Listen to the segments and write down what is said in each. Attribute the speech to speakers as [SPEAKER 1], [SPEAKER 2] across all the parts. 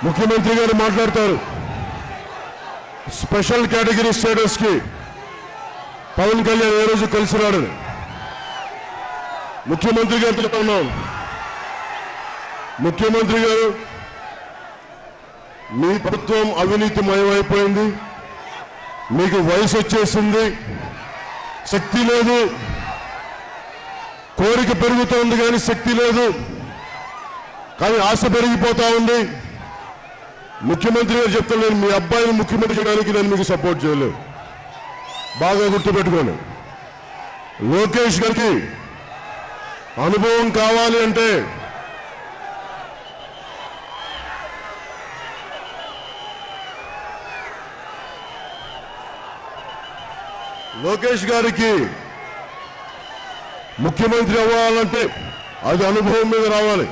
[SPEAKER 1] ముఖ్యమంత్రి గారు మాట్లాడతారు. స్పెషల్ కేటగిరీ స్టేటస్ కి పవన్ కళ్యాణ్ ఏ రోజు కలిసి రాడని ముఖ్యమంత్రి గారితో చెప్తున్నాం. ముఖ్యమంత్రి గారు, మీ ప్రభుత్వం అవినీతిమయమైపోయింది, మీకు వయసు వచ్చేసింది, శక్తి లేదు, కోరిక పెరుగుతోంది కానీ శక్తి లేదు, కానీ ఆశ పెరిగిపోతా ఉంది. ముఖ్యమంత్రి గారు చెప్తున్నాను, మీ అబ్బాయిని ముఖ్యమంత్రి చేయడానికి నేను మీకు సపోర్ట్ చేయలేదు. బాగా గుర్తుపెట్టుకోండి. లోకేష్ గారికి అనుభవం కావాలి అంటే లోకేష్ గారికి ముఖ్యమంత్రి అవ్వాలంటే అది అనుభవం మీద రావాలి.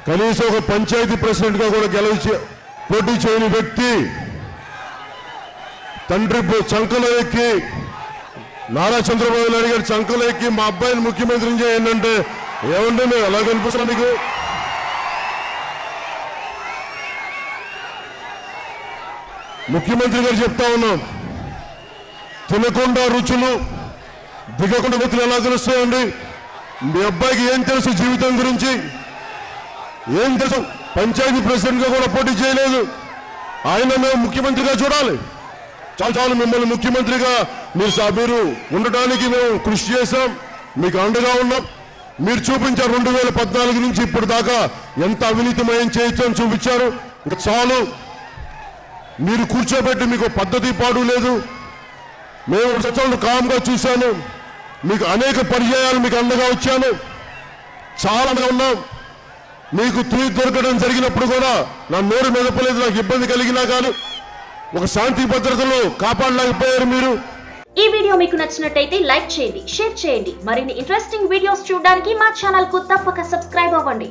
[SPEAKER 1] కనీసం ఒక పంచాయతీ ప్రెసిడెంట్ గా కూడా పోటీ చేయని వ్యక్తి తండ్రి చంకలో ఎక్కి, నారా చంద్రబాబు నాయుడు గారి చంకలో ఎక్కి మా అబ్బాయిని ముఖ్యమంత్రిని చేయండి అంటే ఏమంటే మేము ఎలా కనిపిస్తున్నా మీకు? ముఖ్యమంత్రి గారు చెప్తా ఉన్నాం, తినకుండా రుచులు, దిగకుండా వ్యక్తులు ఎలా తెలుస్తాయండి? మీ అబ్బాయికి ఏం తెలుసు జీవితం గురించి? ఏం తెలుసు? పంచాయతీ ప్రెసిడెంట్ గా కూడా పోటీ చేయలేదు. ఆయన మేము ముఖ్యమంత్రిగా చూడాలి. చాలు మిమ్మల్ని ముఖ్యమంత్రిగా మీరు ఉండటానికి మేము కృషి చేశాం, మీకు అండగా ఉన్నాం. మీరు చూపించారు 2014 నుంచి ఇప్పుడు దాకా ఎంత అవినీతిమయం చేయొచ్చని చూపించారు. ఇంకా చాలు. మీరు కూర్చోబెట్టి మీకు పద్ధతి పాడు లేదు. మేము సత్యాలను కామ్గా చూశాను, మీకు అనేక పర్యాయాలు మీకు అండగా వచ్చాను, చాలా అండగా ఉన్నాం. మీకు తూయి దొరకడం జరిగినప్పుడు కూడా నా నోరు మెదపలేదు, నాకు ఇబ్బంది కలిగినా కానీ ఒక శాంతి భద్రతలు కాపాడలేకపోయారు మీరు.
[SPEAKER 2] ఈ వీడియో మీకు నచ్చినట్టయితే లైక్ చేయండి, షేర్ చేయండి. మరిన్ని ఇంట్రెస్టింగ్ వీడియోస్ చూడడానికి మా ఛానల్ కు తప్పక సబ్స్క్రైబ్ అవ్వండి.